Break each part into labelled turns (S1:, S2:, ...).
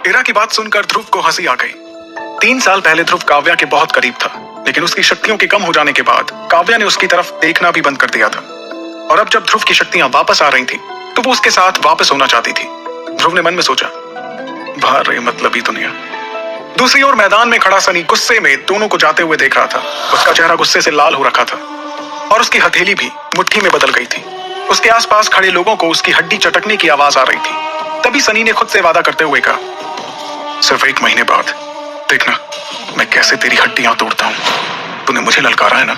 S1: इरा की बात सुनकर ध्रुव को हंसी आ गई। 3 साल पहले ध्रुव काव्या के बहुत करीब था, लेकिन उसकी शक्तियों के कम हो जाने के बाद काव्या ने उसकी तरफ देखना भी बंद कर दिया था। और अब जब ध्रुव की शक्तियां वापस आ रही थी तो वो उसके साथ वापस होना चाहती थी। ध्रुव ने मन में सोचा, बाहर रही मतलबी दुनिया। दूसरी ओर मैदान में खड़ा सनी गुस्से में दोनों को जाते हुए देख रहा था। उसका चेहरा गुस्से से लाल हो रखा था और उसकी हथेली भी मुट्ठी में बदल गई थी। उसके आसपास खड़े लोगों को उसकी हड्डी चटकने की आवाज आ रही थी। तभी सनी ने खुद से वादा करते हुए कहा, सिर्फ 1 महीने बाद देखना मैं कैसे तेरी हड्डियां तोड़ता हूं। तूने मुझे ललकारा है ना,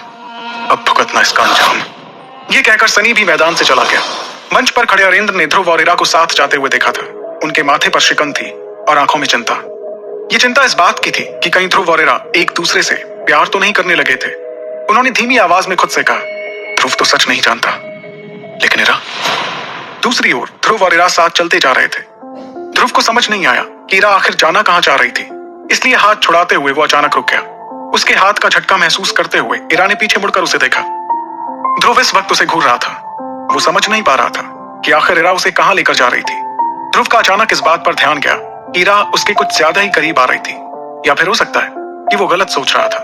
S1: अब भुगतना इसका अंजाम। ये कहकर सनी भी मैदान से चला गया। मंच पर खड़े अरेंद्र ने ध्रुव और इरा को साथ जाते हुए देखा था। उनके माथे पर शिकन थी और आंखों में चिंता। ये चिंता इस बात की थी कि कहीं ध्रुव और इरा एक दूसरे से प्यार तो नहीं करने लगे थे। उन्होंने धीमी आवाज में खुद से कहा, ध्रुव तो सच नहीं जानता, लेकिन इरा। दूसरी ओर ध्रुव और इरा साथ चलते जा रहे थे। ध्रुव को समझ नहीं आया कि इरा आखिर जाना कहां चाह रही थी, इसलिए हाथ छुड़ाते हुए वो अचानक रुक गया। उसके हाथ का झटका महसूस करते हुए इरा ने पीछे मुड़कर उसे देखा। ध्रुव इस वक्त उसे घूर रहा था। वो समझ नहीं पा रहा था कि आखिर इरा उसे कहां लेकर जा रही थी। ध्रुव का अचानक इस बात पर ध्यान गया, इरा उसके कुछ ज्यादा ही करीब आ रही थी, या फिर हो सकता है कि वो गलत सोच रहा था।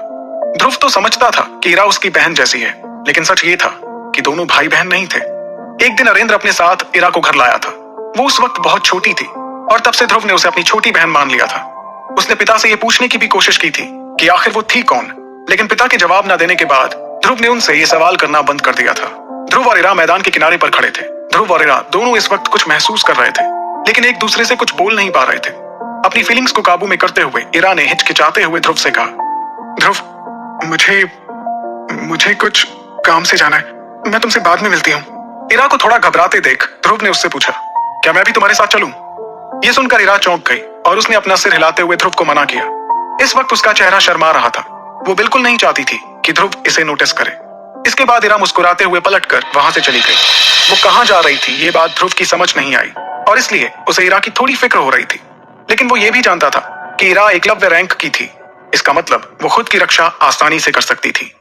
S1: ध्रुव तो समझता था कि इरा उसकी बहन जैसी है, लेकिन सच ये था कि दोनों भाई बहन नहीं थे। एक दिन अरेंद्र अपने साथ इरा को घर लाया था। वो उस वक्त बहुत छोटी थी और तब से ध्रुव ने उसे अपनी छोटी बहन मान लिया था। उसने पिता से ये पूछने की भी कोशिश की थी कि आखिर वो थी कौन, लेकिन पिता के जवाब न देने के बाद ध्रुव ने उनसे ये सवाल करना बंद कर दिया था। ध्रुव और इरा मैदान के किनारे पर खड़े थे। ध्रुव और इरा दोनों इस वक्त कुछ महसूस कर रहे थे, लेकिन एक दूसरे से कुछ बोल नहीं पा रहे थे। अपनी फीलिंग्स को काबू में करते हुए इरा ने हिचकिचाते हुए ध्रुव से कहा, ध्रुव मुझे कुछ काम से जाना है, मैं तुमसे बाद में मिलती हूँ। इरा को थोड़ा घबराते देख ध्रुव ने उससे पूछा, क्या मैं भी तुम्हारे साथ चलूं? ये सुनकर इरा चौंक गई और उसने अपना सिर हिलाते हुए ध्रुव को मना किया। इस वक्त उसका चेहरा शर्मा रहा था। वो बिल्कुल नहीं चाहती थी कि ध्रुव इसे नोटिस करे। इसके बाद इरा मुस्कुराते हुए पलटकर वहां से चली गई। वो कहां जा रही थी ये बात ध्रुव की समझ नहीं आई और इसलिए उसे इरा की थोड़ी फिक्र हो रही थी। लेकिन वो ये भी जानता था कि इरा एकलव्य रैंक की थी। इसका मतलब वो खुद की रक्षा आसानी से कर सकती थी।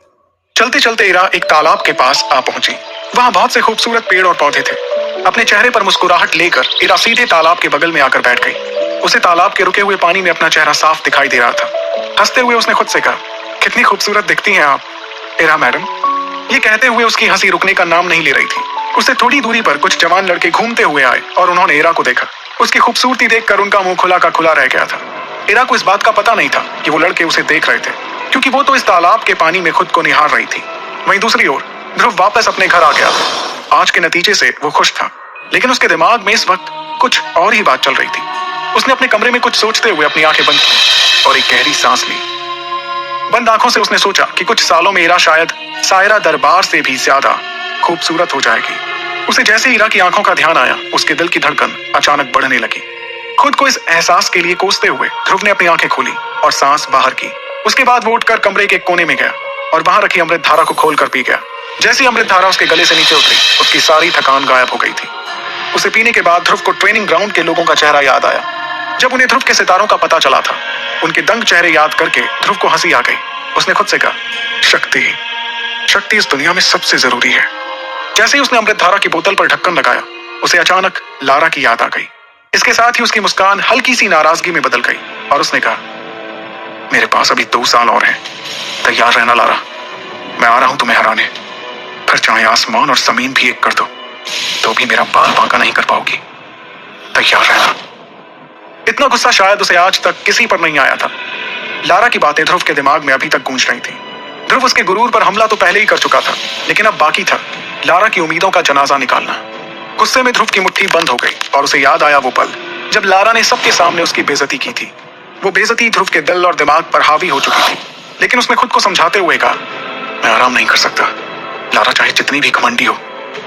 S1: चलते चलते इरा एक तालाब के पास आ पहुंची। वहां बहुत से खूबसूरत पेड़ और पौधे थे। अपने चेहरे पर मुस्कुराहट लेकर इरा सीधे तालाब के बगल में आकर बैठ गई। उसे तालाब के रुके हुए पानी में अपना चेहरा साफ दिखाई दे रहा था। हंसते हुए उसने खुद से कहा, कितनी खूबसूरत दिखती हैं आप, इरा मैडम। ये कहते हुए उसकी हंसी रुकने का नाम नहीं ले रही थी। उससे थोड़ी दूरी पर कुछ जवान लड़के घूमते हुए आए और उन्होंने इरा को देखा। उसकी खूबसूरती देखकर उनका मुंह खुला का खुला रह गया था। इरा को इस बात का पता नहीं था कि वो लड़के उसे देख रहे थे, क्योंकि वो तो इस तालाब के पानी में खुद को निहार रही थी। वहीं दूसरी ओर ध्रुव वापस अपने घर आ गया था। आज के नतीजे से वो खुश था, लेकिन उसके दिमाग में इस वक्त कुछ और ही बात चल रही थी। उसने अपने कमरे में कुछ सोचते हुए अपनी आंखें बंद की और एक गहरी सांस ली। बंद आंखों से उसने सोचा कि कुछ सालों में इरा शायद सायरा दरबार से भी ज्यादा खूबसूरत हो जाएगी। उसे जैसे इरा की आंखों का ध्यान आया, उसके दिल की धड़कन अचानक बढ़ने लगी। खुद को इस एहसास के लिए कोसते हुए ध्रुव ने अपनी आंखें खोली और सांस बाहर की। उसके बाद वो उठकर कमरे के कोने में गया और वहां रखी अमृत धारा को खोलकर पी गया। जैसी अमृत धारा उसके गले से नीचे उतरी, उसकी सारी थकान गायब हो गई थी। उसे पीने के बाद ध्रुव को ट्रेनिंग ग्राउंड के लोगों का चेहरा याद आया। जब उन्हें ध्रुव के सितारों का पता चला था, उनके दंग चेहरे याद करके ध्रुव को हंसी आ गई। उसने खुद से कहा, शक्ति इस दुनिया में सबसे जरूरी है। जैसे ही उसने अमृत धारा की बोतल पर ढक्कन लगाया, उसे अचानक लारा की याद आ गई। इसके साथ ही उसकी मुस्कान हल्की सी नाराजगी में बदल गई और उसने कहा, मेरे पास अभी 2 साल और हैं। तैयार रहना लारा, मैं आ रहा हूं तुम्हें हराने। फिर चाहे आसमान और जमीन भी एक कर दो तो भी मेरा बाल बांका नहीं कर पाओगी। तैयार रहना। इतना गुस्सा शायद उसे आज तक किसी पर नहीं आया था। लारा की बातें ध्रुव के दिमाग में अभी तक गूंज रही थी। ध्रुव उसके गुरूर पर हमला तो पहले ही कर चुका था, लेकिन अब बाकी था लारा की उम्मीदों का जनाजा निकालना। गुस्से में ध्रुव की मुट्ठी बंद हो गई और उसे याद आया वो पल जब लारा ने सबके सामने उसकी बेइज्जती की थी। वो बेइज्जती ध्रुव के दिल और दिमाग पर हावी हो चुकी थी, लेकिन उसने खुद को समझाते हुए कहा, मैं आराम नहीं कर सकता। लारा चाहे जितनी भी घमंडी हो,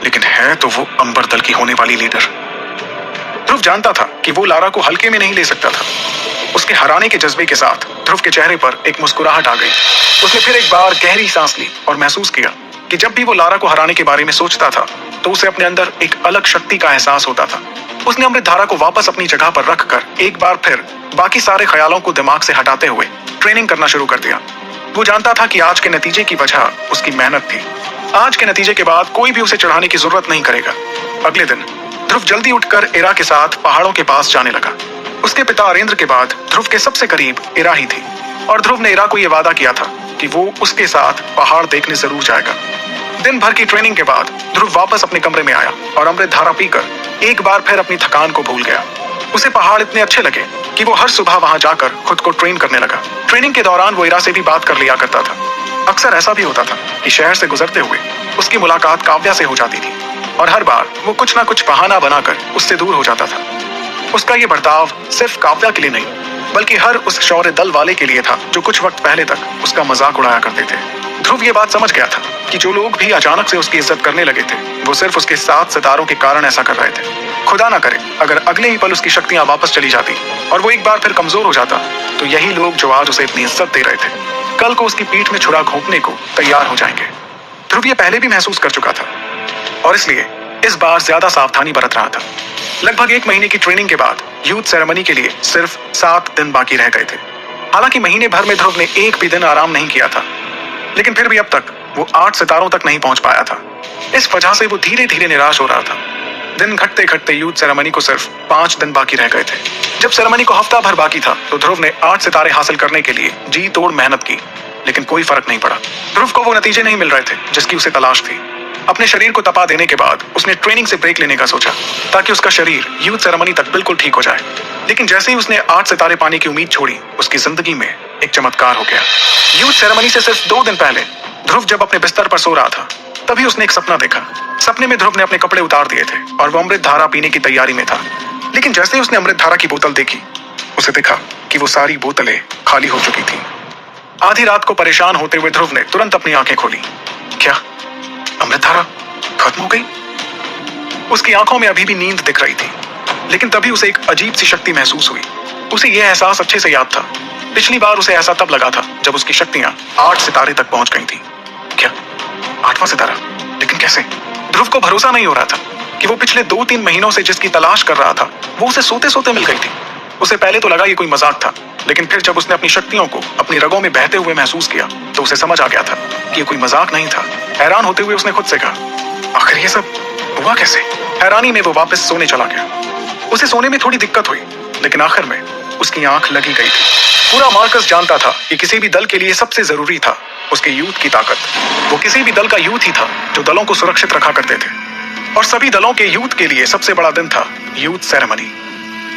S1: लेकिन है तो वो अंबर दल की होने वाली लीडर। ध्रुव जानता था कि वो लारा को हल्के में नहीं ले सकता था। उसके हराने के जज्बे के साथ ध्रुव के चेहरे पर एक मुस्कुराहट आ गई। उसने फिर एक बार गहरी सांस ली और महसूस किया कि जब भी वो लारा को हराने के बारे में सोचता था तो उसे अपने अंदर एक अलग शक्ति का एहसास होता था। उसने अमृत धारा को वापस अपनी जगह पर रखकर एक बार फिर बाकी सारे ख्यालों को दिमाग से हटाते हुए ट्रेनिंग करना शुरू कर दिया। वो जानता था कि आज के नतीजे की वजह उसकी मेहनत थी। आज के नतीजे के बाद कोई भी उसे चढ़ाने की जरूरत नहीं करेगा। अगले दिन ध्रुव जल्दी उठकर इरा के साथ पहाड़ों के पास जाने लगा। उसके पिता अरेंद्र के बाद ध्रुव के सबसे करीब इरा ही थी और ध्रुव ने इरा को यह वादा किया था कि वो उसके साथ पहाड़ देखने जरूर जाएगा। दिन भर की ट्रेनिंग के बाद ध्रुव वापस अपने कमरे में आया और अमृत धारा पीकर एक बार फिर अपनी थकान को भूल गया। उसे पहाड़ इतने अच्छे लगे कि वो हर सुबह वहां जाकर खुद को ट्रेन करने लगा। ट्रेनिंग के दौरान वो इरा से भी बात कर लिया करता था। अक्सर ऐसा भी होता था कि शहर से गुजरते हुए उसकी मुलाकात काव्या से हो जाती थी और हर बार वो कुछ ना कुछ बहाना बनाकर उससे दूर हो जाता था। उसका ये बर्ताव सिर्फ काव्या के लिए नहीं बल्कि हर उस शौर्य दल वाले के लिए था जो कुछ वक्त पहले तक उसका मजाक उड़ाया करते थे। ध्रुव ये बात समझ गया था कि जो लोग भी अचानक से उसकी इज्जत करने लगे थे वो सिर्फ उसके 7 सितारों के कारण ऐसा कर रहे थे। खुदा ना करे अगर अगले ही पल उसकी शक्तियां वापस चली जाती और वो एक बार फिर कमजोर हो जाता तो यही लोग जो आज उसे इतनी इज्जत दे रहे थे कल को उसकी पीठ में छुरा घोंपने को तैयार हो जाएंगे। ध्रुव ये पहले भी महसूस कर चुका था और इसलिए इस बार ज्यादा सावधानी बरत रहा था। लगभग 1 महीने की ट्रेनिंग के बाद यूथ सेरेमनी के लिए सिर्फ 7 दिन बाकी रह गए थे। हालांकि महीने भर में ध्रुव ने एक भी दिन आराम नहीं किया था, लेकिन फिर भी अब तक वो 8 सितारों तक नहीं पहुंच पाया था। इस वजह से वो धीरे धीरे निराश हो रहा था। दिन घटते घटते यूथ सेरेमनी को सिर्फ 5 दिन बाकी रह गए थे। जब सेरेमनी को हफ्ता भर बाकी था तो ध्रुव ने 8 सितारे हासिल करने के लिए जी तोड़ मेहनत की, लेकिन कोई फर्क नहीं पड़ा। ध्रुव को वो नतीजे नहीं मिल रहे थे जिसकी उसे तलाश थी। अपने शरीर को तपा देने के बाद उसने ट्रेनिंग से ब्रेक लेने का सोचा ताकि उसका शरीर यूथ सेरेमनी तक बिल्कुल ठीक हो जाए। लेकिन जैसे ही उसने 8 सितारे पाने की उम्मीद छोड़ी उसकी जिंदगी में एक चमत्कार हो गया। यूथ सेरेमनी से सिर्फ 2 दिन पहले ध्रुव जब अपने बिस्तर पर सो रहा था तभी उसने एक सपना देखा। सपने में ध्रुव ने अपने कपड़े उतार दिए थे और वो अमृत धारा पीने की तैयारी में था। लेकिन जैसे ही उसने अमृत धारा की बोतल देखी उसे दिखा कि वो सारी बोतलें खाली हो चुकी थी। आधी रात को परेशान होते हुए ध्रुव ने तुरंत अपनी आंखें खोली। क्या अमृत धारा खत्म हो गई? उसकी आंखों में अभी भी नींद दिख रही थी, लेकिन तभी उसे एक अजीब सी शक्ति महसूस हुई। उसे यह एहसास अच्छे से याद था। पिछली बार उसे ऐसा तब लगा था जब उसकी शक्तियां 8 सितारे तक पहुंच गई थी। क्या 8वां सितारा? लेकिन कैसे? ध्रुव को भरोसा नहीं हो रहा था कि वो पिछले 2-3 महीनों से जिसकी तलाश कर रहा था वो उसे सोते सोते मिल गई थी। उसे पहले तो लगा ये कोई मजाक था, लेकिन फिर जब उसने अपनी शक्तियों को अपनी रगों में बहते हुए महसूस किया तो उसे समझ आ गया था कि ये कोई मजाक नहीं था। हैरान होते हुए उसने खुद से कहा, आखिर ये सब हुआ कैसे? हैरानी में वो वापस सोने चला गया। उसे सोने में थोड़ी दिक्कत हुई, लेकिन आखिर में उसकी आंख लगी गई थी। पूरा मार्कस जानता था कि किसी भी दल के लिए सबसे जरूरी था उसके यूथ की ताकत। वो किसी भी दल का यूथ ही था जो दलों को सुरक्षित रखा करते थे, और सभी दलों के यूथ के लिए सबसे बड़ा दिन था यूथ सेरेमनी।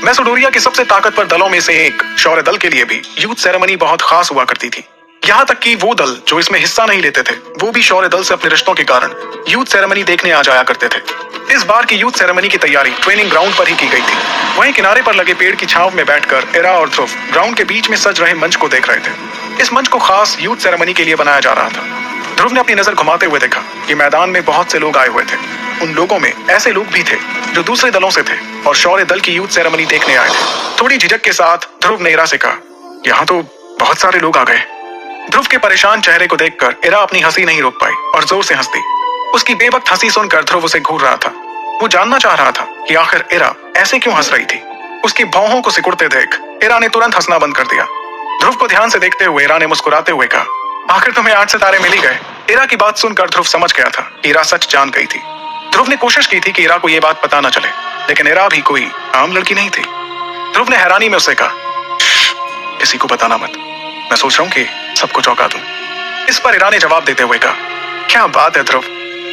S1: मैसेडोनिया के सबसे ताकतवर दलों में से एक शौर्य दल के लिए भी यूथ सेरेमनी बहुत खास हुआ करती थी। यहाँ तक कि वो दल जो इसमें हिस्सा नहीं लेते थे वो भी शौर्य दल से अपने रिश्तों के कारण यूथ सेरेमनी देखने आ जाया करते थे। इस बार की यूथ सेरेमनी की तैयारी ट्रेनिंग ग्राउंड पर ही की गई थी। वहीं किनारे पर लगे पेड़ की छांव में बैठकर इरा और ध्रुव ग्राउंड के बीच में सज रहे मंच को देख रहे थे। इस मंच को खास यूथ सेरेमनी के लिए बनाया जा रहा था। ध्रुव ने अपनी नजर घुमाते हुए देखा कि मैदान में बहुत से लोग आए हुए थे। उन लोगों में ऐसे लोग भी थे जो दूसरे दलों से थे और शौर्य दल की यूथ सेरेमनी देखने आए थे। थोड़ी झिझक के साथ ध्रुव ने इरा से कहा, यहाँ तो बहुत सारे लोग आ गए। ध्रुव के परेशान चेहरे को देखकर इरा अपनी हंसी नहीं रोक पाई और जोर से हंस दी। उसकी बेवक्त हंसी सुनकर ध्रुव उसे घूर रहा था। वो जानना चाह रहा था कि आखिर इरा ऐसे क्यों हंस रही थी। उसकी भौहों को सिकुड़ते देख इरा ने तुरंत हंसना बंद कर दिया। ध्रुव को ध्यान से देखते हुए इरा ने मुस्कुराते हुए कहा, आखिर तुम्हें 8 सितारे मिल ही गए। इरा की बात सुनकर ध्रुव समझ गया था कि इरा सच जान गई थी। ध्रुव ने कोशिश की थी कि इरा को यह बात पता न चले, लेकिन इरा भी कोई आम लड़की नहीं थी। ध्रुव ने हैरानी में उसे कहा, किसी को बताना मत, मैं सोच रहा हूँ कि सबको चौंका दूं। इस पर इरा ने जवाब देते हुए कहा, क्या बात है ध्रुव,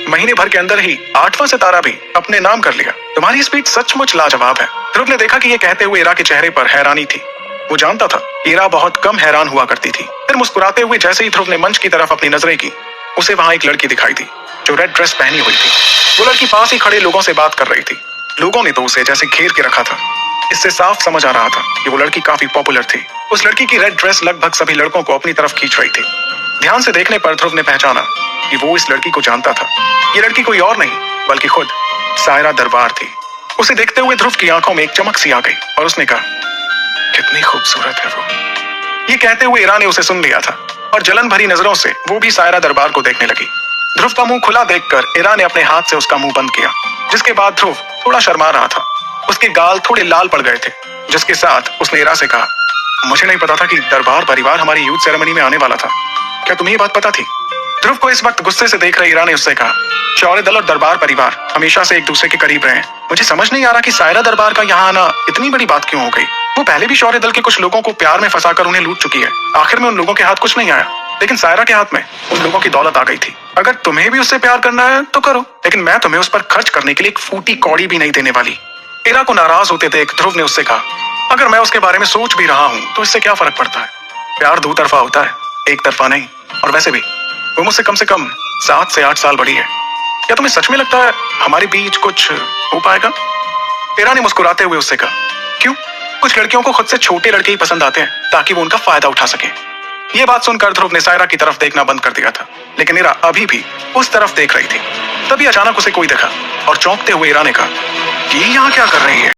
S1: महीने भर के अंदर ही 8वां सितारा भी अपने नाम कर लिया। तुम्हारी स्पीड सचमुच लाजवाब है। ध्रुव ने देखा कि यह कहते हुए इरा के चेहरे पर हैरानी थी। वो जानता था कि इरा बहुत कम हैरान हुआ करती थी। फिर मुस्कुराते हुए जैसे ही ध्रुव ने मंच की तरफ अपनी नजरें की, उसे वहां एक लड़की दिखाई दी जो रेड ड्रेस पहनी हुई थी। वो लड़की पास ही खड़े लोगों से बात कर रही थी। लोगों ने तो उसे जैसे घेर के रखा था। इससे साफ समझ आ रहा था कि वो लड़की काफी पॉपुलर थी। उस लड़की की रेड ड्रेस लगभग सभी लड़कों को अपनी तरफ खींच रही थी। ध्यान से देखने पर ध्रुव ने पहचाना कि वो इस लड़की को जानता था। ये लड़की कोई और नहीं बल्कि खुद सायरा दरबार थी। उसे देखते हुए ध्रुव की आंखों में एक चमक सी आ गई और उसने कहा, कितनी खूबसूरत है वो। ये कहते हुए इरा ने उसे सुन लिया था और जलन भरी नजरों से वो भी सायरा दरबार को देखने लगी। ध्रुव का मुंह खुला देखकर इरा ने अपने हाथ से उसका मुंह बंद किया, जिसके बाद ध्रुव थोड़ा शर्मा रहा था। उसके गाल थोड़े लाल पड़ गए थे, जिसके साथ उसने इरा से कहा, मुझे नहीं पता था कि दरबार परिवार हमारी यूथ सेरेमनी में आने वाला था। क्या तुम्हें ये बात पता थी? ध्रुव को इस वक्त गुस्से से देख रही इरा ने उससे कहा, शौर्य दल और दरबार परिवार हमेशा से एक दूसरे के करीब रहे हैं। मुझे समझ नहीं आ रहा कि सायरा दरबार का यहाँ आना इतनी बड़ी बात क्यों हो गई। वो पहले भी शौर्य दल के कुछ लोगों को प्यार में फंसाकर उन्हें लूट चुकी है। आखिर में उन लोगों के हाथ कुछ नहीं आया, लेकिन सायरा के हाथ में उन लोगों की दौलत आ गई थी। अगर तुम्हें भी उससे प्यार करना है तो करो, लेकिन मैं तुम्हें उस पर खर्च करने के लिए एक फूटी कौड़ी भी नहीं देने वाली। इरा को नाराज होते देख ध्रुव ने उससे कहा, अगर मैं उसके बारे में सोच भी रहा हूँ तो इससे क्या फर्क पड़ता है। प्यार दो तरफा होता है, एक तरफा नहीं। और वैसे भी वो मुझसे कम से कम 7 से 8 साल बड़ी है। क्या तुम्हें सच में लगता है हमारे बीच कुछ हो पाएगा? इरा ने मुस्कुराते हुए उससे कहा, क्यों? कुछ लड़कियों को खुद से छोटे लड़के ही पसंद आते हैं ताकि वो उनका फायदा उठा सके। ये बात सुनकर ध्रुव ने सायरा की तरफ देखना बंद कर दिया था, लेकिन इरा अभी भी उस तरफ देख रही थी। तभी अचानक उसे कोई देखा और चौंकते हुए इरा ने कहा, ये यहाँ क्या कर रही है?